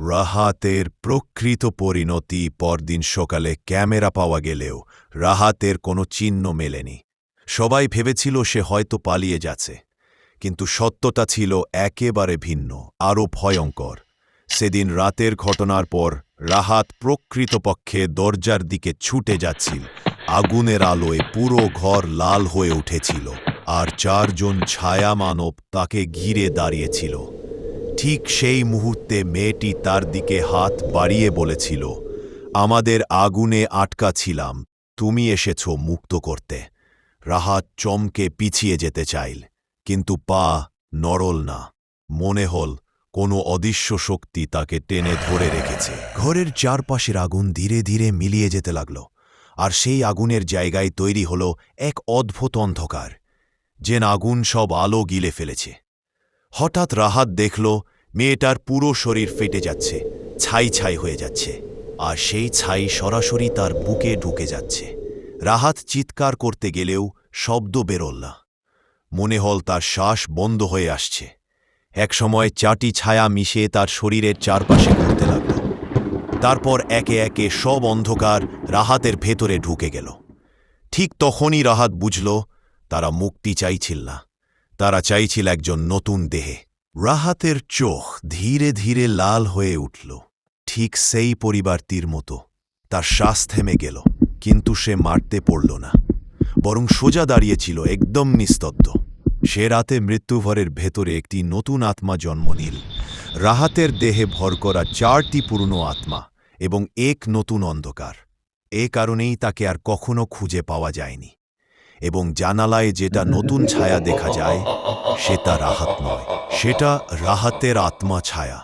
রাহাতের প্রকৃত পরিণতি পরদিন সকালে ক্যামেরা পাওয়া গেলেও রাহাতের কোনো চিহ্ন মেলেনি। সবাই ভেবেছিল সে হয়তো পালিয়ে যাচ্ছে, কিন্তু সত্যটা ছিল একেবারে ভিন্ন, আরও ভয়ঙ্কর। সেদিন রাতের ঘটনার পর রাহাত প্রকৃতপক্ষে দরজার দিকে ছুটে যাচ্ছিল। আগুনের আলোয় পুরো ঘর লাল হয়ে উঠেছিল, আর 4 জন ছায়া মানব তাকে ঘিরে দাঁড়িয়েছিল। ঠিক সেই মুহূর্তে মেয়েটি তার দিকে হাত বাড়িয়ে বলেছিল, আমাদের আগুনে আটকা ছিলাম, তুমি এসেছ মুক্ত করতে। রাহাত চমকে পিছিয়ে যেতে চাইল, কিন্তু পা নড়ল না। মনে হল কোনো অদৃশ্য শক্তি তাকে টেনে ধরে রেখেছে। ঘরের চারপাশের আগুন ধীরে ধীরে মিলিয়ে যেতে লাগল, আর সেই আগুনের জায়গায় তৈরি হল এক অদ্ভুত অন্ধকার, যেন আগুন সব আলো গিলে ফেলেছে। হঠাৎ রাহাত দেখল মেয়েটার পুরো শরীর ফেটে যাচ্ছে, ছাই ছাই হয়ে যাচ্ছে, আর সেই ছাই সরাসরি তার বুকে ঢুকে যাচ্ছে। রাহাত চিৎকার করতে গেলেও শব্দ বেরোল না। মনে হল তার শ্বাস বন্ধ হয়ে আসছে। একসময় 4টি ছায়া মিশে তার শরীরের চারপাশে ঘুরতে লাগল। তারপর একে একে সব অন্ধকার রাহাতের ভেতরে ঢুকে গেল। ঠিক তখনই রাহাত বুঝল তারা মুক্তি চাইছিল না, তারা চাইছিল একজন নতুন দেহে। রাহাতের চোখ ধীরে ধীরে লাল হয়ে উঠল, ঠিক সেই পরিবারটির মতো। তার শ্বাস থেমে গেল, কিন্তু সে মারতে পড়ল না, বরং সোজা দাঁড়িয়েছিল, একদম নিস্তব্ধ। সে রাতে মৃত্যুঘরের ভেতরে একটি নতুন আত্মা জন্ম নিল। রাহাতের দেহে ভর করা 4টি পুরনো আত্মা এবং এক নতুন অন্ধকার। এ কারণেই তাকে আর কখনো খুঁজে পাওয়া যায়নি। এবং জানালায় যেটা নতুন ছায়া দেখা যায়, সেটা রাহাত নয়, সেটা রাহাতের আত্মা ছায়া।